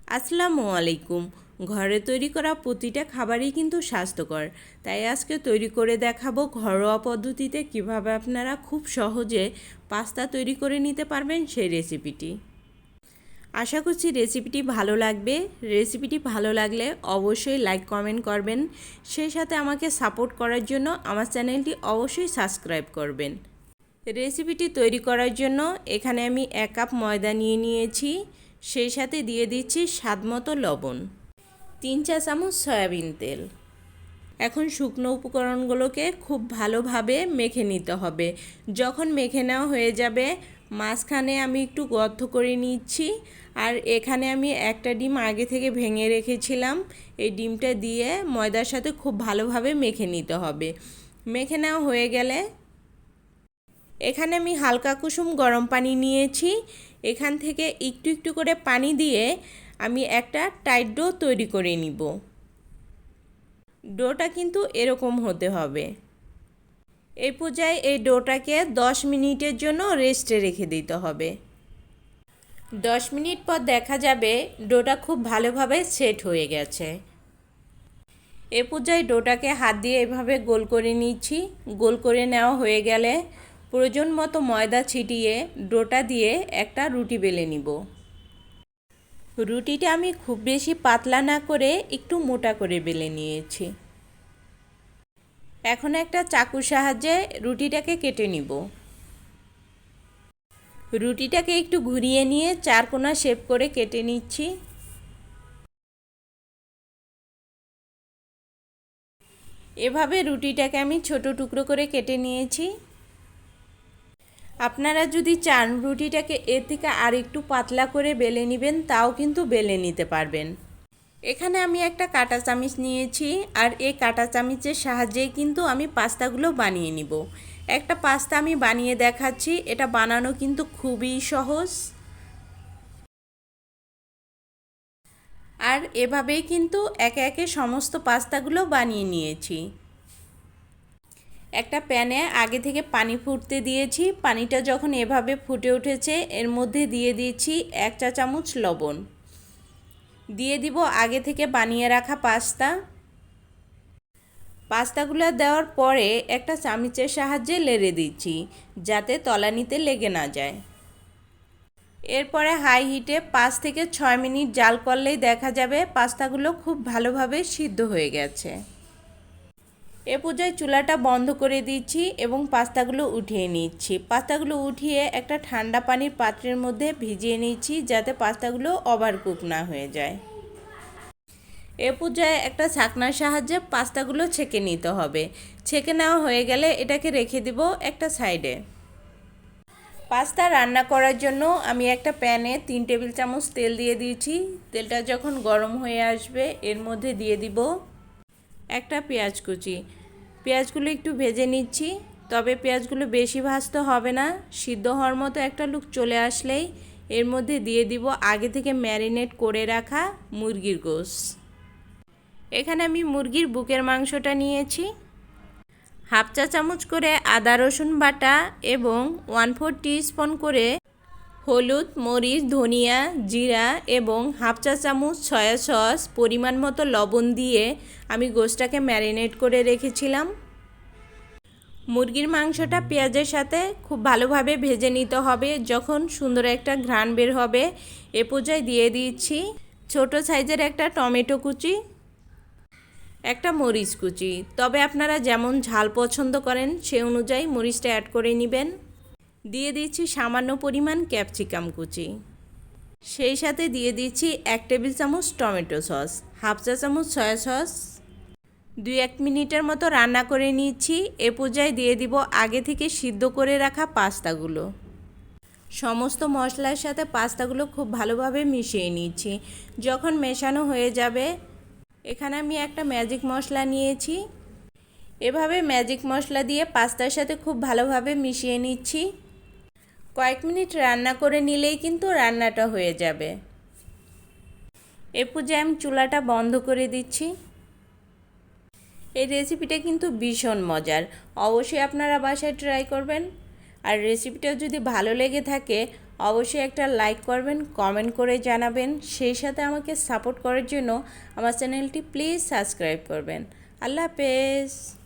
আসসালামু আলাইকুম। ঘরে তৈরি করা প্রতিটা খাবারই কিন্তু স্বাস্থ্যকর। তাই আজকে তৈরি করে দেখাবো ঘরোয়া পদ্ধতিতে কিভাবে আপনারা খুব সহজে পাস্তা তৈরি করে নিতে পারবেন সেই রেসিপিটি। আশা করছি রেসিপিটি ভালো লাগবে। রেসিপিটি ভালো লাগলে অবশ্যই লাইক কমেন্ট করবেন। সেই সাথে আমাকে সাপোর্ট করার জন্য আমার চ্যানেলটি অবশ্যই সাবস্ক্রাইব করবেন। রেসিপিটি তৈরি করার জন্য এখানে আমি 1 কাপ ময়দা নিয়ে নিয়েছি। সেই সাথে দিয়ে দিচ্ছি স্বাদমতো লবণ, 3 চা চামচ সয়াবিন তেল। এখন শুকনো উপকরণগুলোকে খুব ভালোভাবে মেখে নিতে হবে। যখন মেখে নেওয়া হয়ে যাবে, মাঝখানে আমি একটু গর্ত করে নিচ্ছি। আর এখানে আমি একটা ডিম আগে থেকে ভেঙে রেখেছিলাম। এই ডিমটা দিয়ে ময়দার সাথে খুব ভালোভাবে মেখে নিতে হবে। মেখে নেওয়া হয়ে গেলে এখানে আমি হালকা কুসুম গরম পানি নিয়েছি। এখান থেকে একটু একটু করে পানি দিয়ে আমি একটা টাইট ডো তৈরি করে নিব। ডোটা কিন্তু এরকম হতে হবে। এই পর্যায়ে এই ডোটাকে 10 মিনিটের জন্য রেস্টে রেখে দিতে হবে। 10 মিনিট পর দেখা যাবে ডোটা খুব ভালোভাবে সেট হয়ে গেছে। এ পর্যায়ে ডোটাকে হাত দিয়ে এভাবে গোল করে নিচ্ছি। গোল করে নেওয়া হয়ে গেলে প্রয়োজন মতো ময়দা ছিটিয়ে ডোটা দিয়ে একটা রুটি বেলে নিব। রুটিটা আমি খুব বেশি পাতলা না করে একটু মোটা করে বেলে নিয়েছি। এখন একটা চাকুর সাহায্যে রুটিটাকে কেটে নিব। রুটিটাকে একটু ঘুরিয়ে নিয়ে 4 কোণা শেপ করে কেটে নিচ্ছি। এভাবে রুটিটাকে আমি ছোট টুকরো করে কেটে নিয়েছি। আপনারা যদি চান রুটিটাকে এর থেকে আর একটু পাতলা করে বেলে নেবেন, তাও কিন্তু বেলে নিতে পারবেন। এখানে আমি একটা কাঁটা চামচ নিয়েছি, আর এই কাঁটা চামচের সাহায্যেই কিন্তু আমি পাস্তাগুলো বানিয়ে নিব। একটা পাস্তা আমি বানিয়ে দেখাচ্ছি। এটা বানানো কিন্তু খুবই সহজ। আর এভাবেই কিন্তু একে একে সমস্ত পাস্তাগুলো বানিয়ে নিয়েছি। একটা প্যানে আগে থেকে পানি ফুটতে দিয়েছি। পানিটা যখন এভাবে ফুটে উঠেছে, এর মধ্যে দিয়ে দিয়েছি 1 চা চামচ লবণ। দিয়ে দিব আগে থেকে বানিয়ে রাখা পাস্তাগুলো দেওয়ার পরে একটা চামচের সাহায্যে নেড়ে দিচ্ছি, যাতে তলানিতে লেগে না যায়। এরপরে হাই হিটে 5 থেকে 6 মিনিট জাল করলেই দেখা যাবে পাস্তাগুলো খুব ভালোভাবে সিদ্ধ হয়ে গেছে। এ পর্যায়ে চুলাটা বন্ধ করে দিচ্ছি এবং পাস্তাগুলো উঠিয়ে নিচ্ছি। পাস্তাগুলো উঠিয়ে একটা ঠান্ডা পানির পাত্রের মধ্যে ভিজিয়ে নিচ্ছি, যাতে পাস্তাগুলো ওভারকুক না হয়ে যায়। এ পর্যায়ে একটা ছাঁকনার সাহায্যে পাস্তাগুলো ছেঁকে নিতে হবে। ছেঁকে নেওয়া হয়ে গেলে এটাকে রেখে দিব একটা সাইডে। পাস্তা রান্না করার জন্য আমি একটা প্যানে 3 টেবিল চামচ তেল দিয়ে দিয়েছি। তেলটা যখন গরম হয়ে আসবে, এর মধ্যে দিয়ে দিব একটা পেঁয়াজ কুচি। পেঁয়াজগুলো একটু ভেজে নিচ্ছি, তবে পেঁয়াজগুলো বেশি ভাজতে হবে না। সিদ্ধ হওয়ার মতো একটা লুক চলে আসলেই এর মধ্যে দিয়ে দিব আগে থেকে ম্যারিনেট করে রাখা মুরগির গোশত। এখানে আমি মুরগির বুকের মাংসটা নিয়েছি। হাফ চা চামচ করে আদা রসুন বাটা এবং 1/4 টিস্পুন করে হলুদ, মরিচ, ধনিয়া, জিরা এবং হাফ চা চামচ সয়া সস, পরিমাণ মতো লবণ দিয়ে আমি গোশতটাকে ম্যারিনেট করে রেখেছিলাম। মুরগির মাংসটা পেঁয়াজের সাথে খুব ভালোভাবে ভেজে নিতে হবে। যখন সুন্দর একটা ঘ্রাণ বের হবে, এ পর্যায়ে দিয়ে দিচ্ছি ছোট সাইজের একটা টমেটো কুচি, একটা মরিচ কুচি। তবে আপনারা যেমন ঝাল পছন্দ করেন সে অনুযায়ী মরিচটা অ্যাড করে নেবেন। দিয়ে দিচ্ছি সামান্য পরিমাণ ক্যাপসিকাম কুচি। সেই সাথে দিয়ে দিচ্ছি 1 টেবিল চামচ টমেটো সস, হাফ চা চামচ সয়া সস। 2-1 মিনিটের মতো রান্না করে নিচ্ছি। এ পর্যায়ে দিয়ে দিব আগে থেকে সিদ্ধ করে রাখা পাস্তাগুলো। সমস্ত মশলার সাথে পাস্তাগুলো খুব ভালোভাবে মিশিয়ে নিচ্ছি। যখন মেশানো হয়ে যাবে, এখানে আমি একটা ম্যাজিক মশলা নিয়েছি। এভাবে ম্যাজিক মশলা দিয়ে পাস্তার সাথে খুব ভালোভাবে মিশিয়ে নিচ্ছি। কয়েক মিনিট রান্না করে নিলেই কিন্তু রান্নাটা হয়ে যাবে। এ পর্যায়ে আমি চুলাটা বন্ধ করে দিচ্ছি। এই রেসিপিটা কিন্তু ভীষণ মজার। অবশ্যই আপনারা বাসায় ট্রাই করবেন। আর রেসিপিটা যদি ভালো লেগে থাকে অবশ্যই একটা লাইক করবেন, কমেন্ট করে জানাবেন, সেই সাথে আমাকে সাপোর্ট করার জন্য আমার চ্যানেলটি প্লিজ সাবস্ক্রাইব করবেন। আল্লাহ হাফেজ।